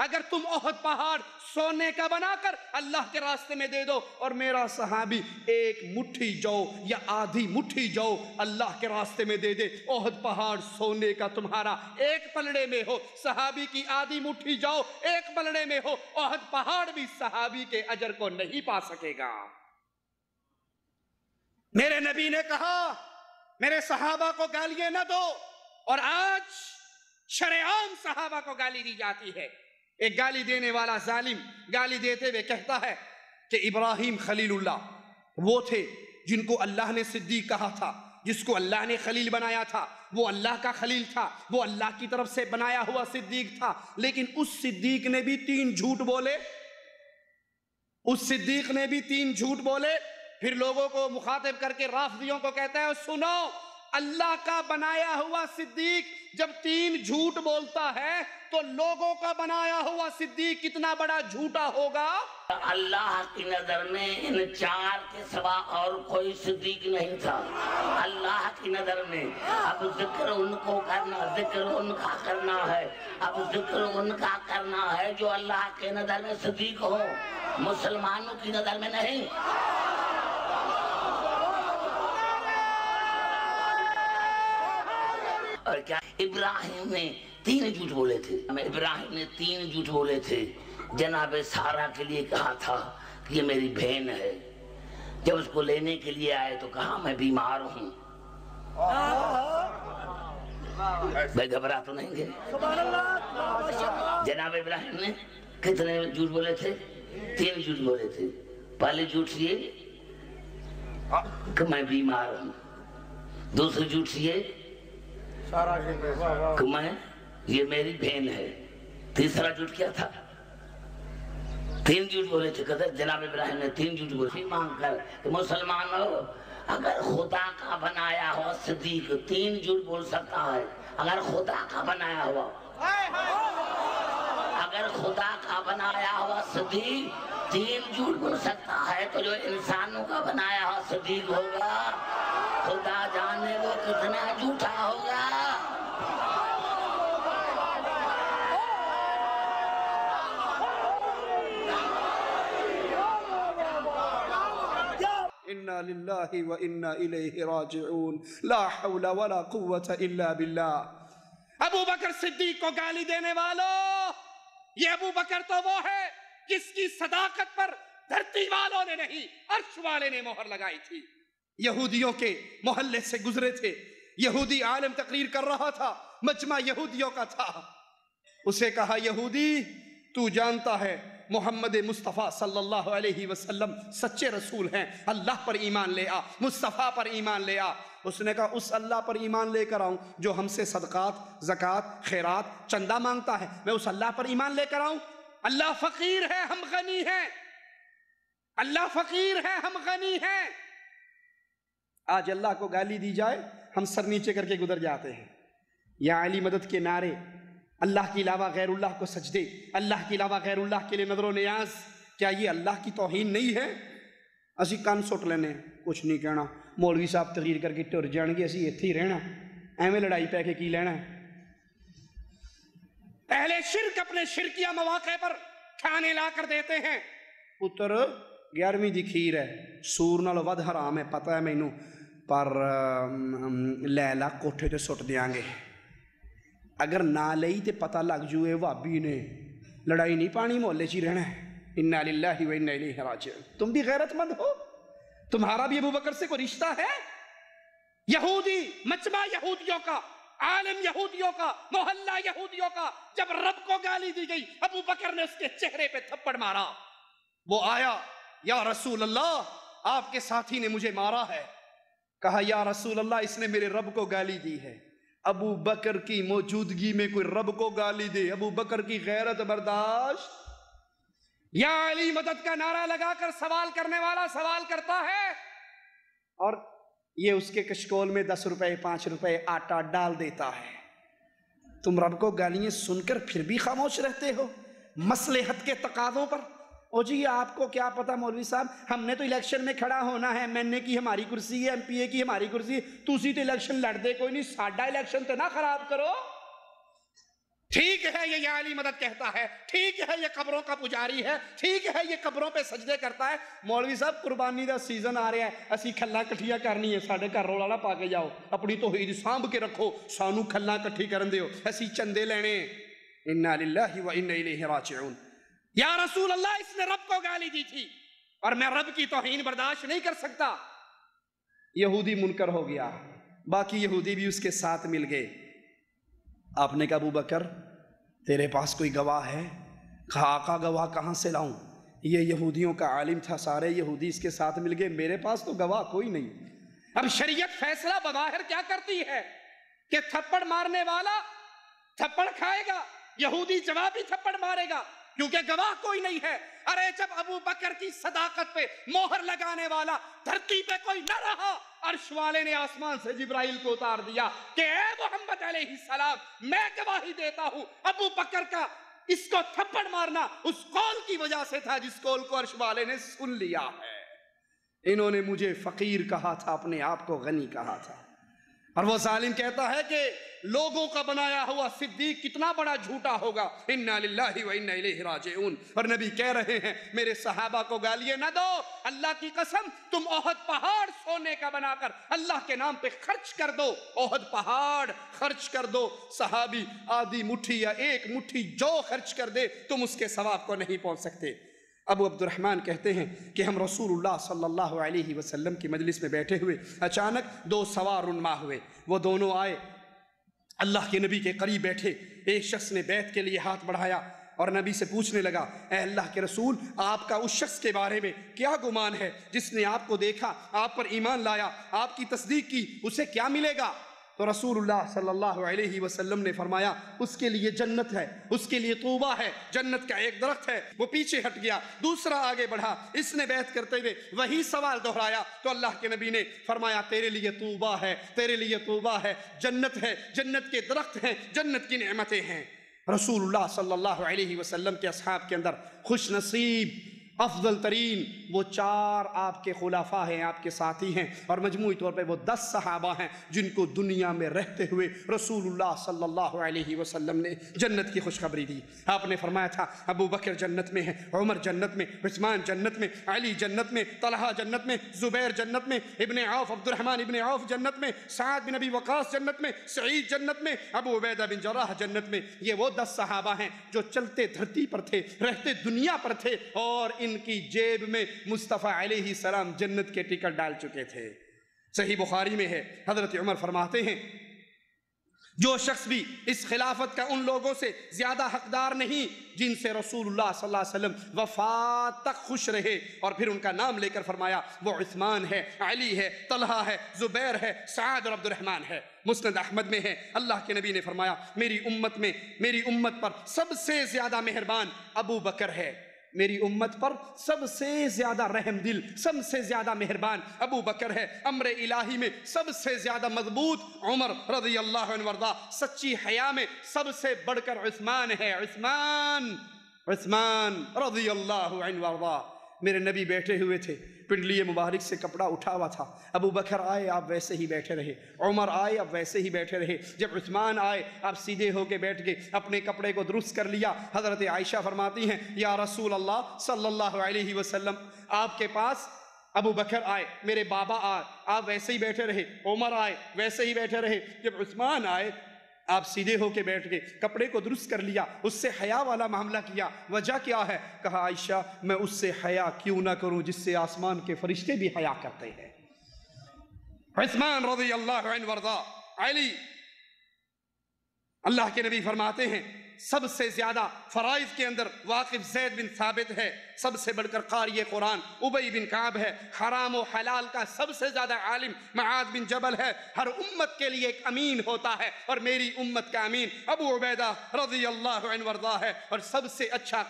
اگر تم احد پہاڑ سونے کا بنا کر اللہ کے راستے میں دے دو اور میرا صحابی ایک مٹھی جو یا آدھی مٹھی جو اللہ کے راستے میں دے دے، احد پہاڑ سونے کا تمہارا ایک پلڑے میں ہو، صحابی کی آدھی مٹھی جو ایک پلڑے میں ہو، احد پہاڑ بھی صحابی کے اجر کو نہیں پا سکے گا۔ میرے نبی نے کہا میرے صحابہ کو گالیاں نہ دو، اور آج شرعام صحابہ کو گالی دی جاتی ہے۔ ایک گالی دینے والا ظالم گالی دیتے ہوئے کہتا ہے کہ ابراہیم خلیل اللہ وہ تھے جن کو اللہ نے صدیق کہا تھا، جس کو اللہ نے خلیل بنایا تھا، وہ اللہ کا خلیل تھا، وہ اللہ کی طرف سے بنایا ہوا صدیق تھا، لیکن اس صدیق نے بھی 3 جھوٹ بولے، اس صدیق نے بھی 3 جھوٹ بولے۔ پھر لوگوں کو مخاطب کر کے رافضیوں کو کہتا ہے سنو، اللہ کا بنایا ہوا صدیق جب 3 جھوٹ بولتا ہے تو لوگوں کا بنایا ہوا صدیق کتنا بڑا جھوٹا ہوگا۔ اللہ کی نظر میں ان 4 کے سوا اور کوئی صدیق نہیں تھا اللہ کی نظر میں۔ اب ذکر ان کو کرنا، ذکر ان کا کرنا ہے، اب ذکر ان کا کرنا ہے جو اللہ کے نظر میں صدیق ہو، مسلمانوں کی نظر میں نہیں۔ اور کیا ابراہیم نے 3 جھوٹ بولے تھے، ابراہیم نے 3 جھوٹ بولے تھے۔ جناب سارہ کے لیے کہا تھا کہ یہ میری بہن ہے، جب اس کو لینے کے لیے آئے تو کہا میں بیمار ہوں۔ بھائی گھبرا تو نہیں گئے؟ جناب ابراہیم نے کتنے جھوٹ بولے تھے؟ 3 جھوٹ بولے تھے۔ پہلے جھوٹ یہ کہ میں بیمار ہوں، دوسری جھوٹ یہ کہ میں یہ میری بہن ہے، تیسرا جھوٹ کیا تھا؟ 3 جھوٹ بولے تھے۔ کہتے جناب ابراہیم نے 3 جھوٹ بولے مانگ کر کہ مسلمانوں اگر خدا کا بنایا ہوا صدیق 3 جھوٹ بول سکتا ہے، اگر خدا کا بنایا ہوا، اگر خدا کا بنایا ہوا صدیق 3 جھوٹ بول سکتا ہے تو جو انسانوں کا بنایا ہوا صدیق ہوگا خدا جانے وہ کتنا جھوٹا ہوگا۔ انا للہ و انا الیہ راجعون، لا حول ولا قوة الا باللہ۔ ابو بکر صدیق کو گالی دینے والوں، یہ ابو بکر تو وہ ہے جس کی صداقت پر دھرتی والوں نے نہیں عرش والے نے مہر لگائی تھی۔ یہودیوں کے محلے سے گزرے تھے، یہودی عالم تقریر کر رہا تھا، مجمع یہودیوں کا تھا۔ اسے کہا یہودی تو جانتا ہے محمد مصطفیٰ صلی اللہ علیہ وسلم سچے رسول ہیں، اللہ پر ایمان لے آ، مصطفیٰ پر ایمان لے آ۔ اس نے کہا اس اللہ پر ایمان لے کر آؤں جو ہم سے صدقات، زکوٰۃ، خیرات، چندہ مانگتا ہے، میں اس اللہ پر ایمان لے کر آؤں؟ اللہ فقیر ہے ہم غنی ہیں، اللہ فقیر ہے ہم غنی ہیں۔ آج اللہ کو گالی دی جائے ہم سر نیچے کر کے گزر جاتے ہیں۔ یا علی مدد کے نعرے، اللہ کے علاوہ غیر اللہ کو سجدے، اللہ کے علاوہ غیر اللہ کے لیے نظر و نیاز، کیا یہ اللہ کی توہین نہیں ہے؟ اسی کان سٹ لینے، کچھ نہیں کہنا، مولوی صاحب تقریر کر کے ٹر جان گے، اسی ایتھے ہی رہنا، ایویں لڑائی پہ کے کی لینا ہے۔ اہل شرک اپنے شرکیہ مواقع پر کھانے لا کر دیتے ہیں۔ پتر 11ویں دی کھیر ہے، سور نال ود حرام ہے، پتہ ہے مینوں، پر لیلا کوٹھے تے سٹ دیاں گے، اگر نہ لئی تے پتہ لگ جوئے وابی نے، لڑائی نہیں پانی محلے چی رہنا ہے۔ انا للہ و انا الیہ راجعون۔ تم بھی غیرت مند ہو، تمہارا بھی ابو بکر سے کوئی رشتہ ہے؟ یہودی، مجمع یہودیوں کا، عالم یہودیوں کا، محلہ یہودیوں کا، جب رب کو گالی دی گئی ابو بکر نے اس کے چہرے پہ تھپڑ مارا۔ وہ آیا، یا رسول اللہ آپ کے ساتھی نے مجھے مارا ہے۔ کہا یا رسول اللہ اس نے میرے رب کو گالی دی ہے۔ ابو بکر کی موجودگی میں کوئی رب کو گالی دے، ابو بکر کی غیرت برداشت۔ یا علی مدد کا نعرہ لگا کر سوال کرنے والا سوال کرتا ہے، اور یہ اس کے کشکول میں 10 روپے 5 روپے آٹا ڈال دیتا ہے۔ تم رب کو گالیاں سن کر پھر بھی خاموش رہتے ہو مصلحت کے تقاضوں پر۔ او جی آپ کو کیا پتا مولوی صاحب، ہم نے تو الیکشن میں کھڑا ہونا ہے، ایم این اے کی ہماری کرسی ہے، ایم پی اے کی ہماری کرسی ہے، تسی تو الیکشن لڑ دے کوئی نہیں، ساڈا الیکشن تو نہ خراب کرو۔ ٹھیک ہے یہ علی مدد کہتا ہے، ٹھیک ہے یہ قبروں کا پجاری ہے، ٹھیک ہے یہ قبروں پہ سجدے کرتا ہے، مولوی صاحب قربانی دا سیزن آ رہا ہے، اسی کھلا کٹھیاں کرنی ہے، ساڑھے گھر رولا نہ پا کے جاؤ، اپنی توحید سانبھ کے رکھو، سانو کھلا کٹھی کرن دیو، اسی چندے لینے۔ انا للہ و انا الیہ راجعون۔ یا رسول اللہ اس نے رب کو گالی دی تھی اور میں رب کی توہین برداشت نہیں کر سکتا۔ یہودی منکر ہو گیا، باقی یہودی بھی اس کے ساتھ مل گئے۔ آپ نے کہا ابو بکر تیرے پاس کوئی گواہ ہے؟ کہا آقا گواہ کہاں سے لاؤں؟ یہ یہودیوں کا عالم تھا، سارے یہودی اس کے ساتھ مل گئے، میرے پاس تو گواہ کوئی نہیں۔ اب شریعت فیصلہ بظاہر کیا کرتی ہے کہ تھپڑ مارنے والا تھپڑ کھائے گا، یہودی جوابی تھپڑ مارے گا کیونکہ گواہ کوئی نہیں ہے۔ ارے جب ابو بکر کی صداقت پہ مہر لگانے والا دھرتی پہ کوئی نہ رہا، عرش والے نے آسمان سے جبرائیل کو اتار دیا کہ اے محمد علیہ السلام میں گواہی دیتا ہوں ابو بکر کا اس کو تھپڑ مارنا اس قول کی وجہ سے تھا جس قول کو عرش والے نے سن لیا ہے۔ انہوں نے مجھے فقیر کہا تھا، اپنے آپ کو غنی کہا تھا، اور وہ ظالم کہتا ہے کہ لوگوں کا بنایا ہوا صدیق کتنا بڑا جھوٹا ہوگا۔ انا للہ و انا الیہ راجعون۔ اور نبی کہہ رہے ہیں میرے صحابہ کو گالیاں نہ دو، اللہ کی قسم تم احد پہاڑ سونے کا بنا کر اللہ کے نام پہ خرچ کر دو، احد پہاڑ خرچ کر دو، صحابی آدھی مٹھی یا ایک مٹھی جو خرچ کر دے تم اس کے ثواب کو نہیں پہنچ سکتے۔ ابو عبد الرحمن کہتے ہیں کہ ہم رسول اللہ صلی اللہ علیہ وسلم کی مجلس میں بیٹھے ہوئے اچانک دو سوار رنما ہوئے، وہ دونوں آئے، اللہ کے نبی کے قریب بیٹھے، ایک شخص نے بیعت کے لیے ہاتھ بڑھایا اور نبی سے پوچھنے لگا اے اللہ کے رسول آپ کا اس شخص کے بارے میں کیا گمان ہے جس نے آپ کو دیکھا، آپ پر ایمان لایا، آپ کی تصدیق کی، اسے کیا ملے گا؟ تو رسول اللہ صلی اللہ علیہ وسلم نے فرمایا اس کے لیے جنت ہے، اس کے لیے طوبہ ہے، جنت کا ایک درخت ہے۔ وہ پیچھے ہٹ گیا، دوسرا آگے بڑھا، اس نے بیعت کرتے ہوئے وہی سوال دہرایا تو اللہ کے نبی نے فرمایا تیرے لیے طوبہ ہے، تیرے لیے طوبہ ہے، جنت ہے، جنت کے درخت ہیں، جنت کی نعمتیں ہیں۔ رسول اللہ صلی اللہ علیہ وسلم کے اصحاب کے اندر خوش نصیب افضل ترین وہ 4 آپ کے خلفاء ہیں، آپ کے ساتھی ہیں، اور مجموعی طور پہ وہ 10 صحابہ ہیں جن کو دنیا میں رہتے ہوئے رسول اللہ صلی اللہ علیہ وسلم نے جنت کی خوشخبری دی۔ آپ نے فرمایا تھا ابو بکر جنت میں ہے، عمر جنت میں، عثمان جنت میں، علی جنت میں، طلحہ جنت میں، زبیر جنت میں، ابن عوف عبد الرحمن ابن عوف جنت میں، سعد بن ابی وقاص جنت میں، سعید جنت میں، ابو عبیدہ بن جراح جنت میں۔ یہ وہ 10 صحابہ ہیں جو چلتے دھرتی پر تھے، رہتے دنیا پر تھے، اور ان کی جیب میں مصطفیٰ علیہ السلام جنت کے ٹکٹ ڈال چکے تھے۔ صحیح بخاری میں ہے، حضرت عمر فرماتے ہیں جو شخص بھی اس خلافت کا ان لوگوں سے زیادہ حقدار نہیں جن سے رسول اللہ صلی اللہ علیہ وسلم وفات تک خوش رہے، اور پھر ان کا نام لے کر فرمایا وہ عثمان ہے، علی ہے، طلحہ ہے، زبیر ہے، سعد اور عبد الرحمن ہے۔ مسند احمد میں ہے اللہ کے نبی نے فرمایا میری امت پر سب سے زیادہ مہربان ابو بکر ہے، میری امت پر سب سے زیادہ رحم دل، سب سے زیادہ مہربان ابو بکر ہے، امر الہی میں سب سے زیادہ مضبوط عمر رضی اللہ عنہ وارضا، سچی حیا میں سب سے بڑھ کر عثمان ہے، عثمان رضی اللہ عنہ وارضا۔ میرے نبی بیٹھے ہوئے تھے، پنڈلی مبارک سے کپڑا اٹھا ہوا تھا، ابو بکر آئے آپ ویسے ہی بیٹھے رہے، عمر آئے آپ ویسے ہی بیٹھے رہے، جب عثمان آئے آپ سیدھے ہو کے بیٹھ گئے، اپنے کپڑے کو درست کر لیا۔ حضرت عائشہ فرماتی ہیں یا رسول اللہ صلی اللہ علیہ وسلم آپ کے پاس ابو بکر آئے، میرے بابا آئے آپ ویسے ہی بیٹھے رہے، عمر آئے ویسے ہی بیٹھے رہے، جب عثمان آئے آپ سیدھے ہو کے بیٹھ گئے، کپڑے کو درست کر لیا، اس سے حیا والا معاملہ کیا۔ وجہ کیا ہے؟ کہا عائشہ میں اس سے حیا کیوں نہ کروں جس سے آسمان کے فرشتے بھی حیا کرتے ہیں۔ عثمان رضی اللہ عنہ وارضا، علی، اللہ کے نبی فرماتے ہیں سب سے زیادہ فرائض کے اندر واقف زید بن ثابت ہے، سب سے بڑھ کر قاری قرآن ابی بن کعب ہے، حرام و حلال کا سب سے زیادہ عالم معاذ بن جبل ہے، ہر امت کے لیے ایک امین ہوتا ہے، اور میری امت کا امین ابو عبیدہ رضی اللہ عنہ وارضا ہے، اور سب سے اچھا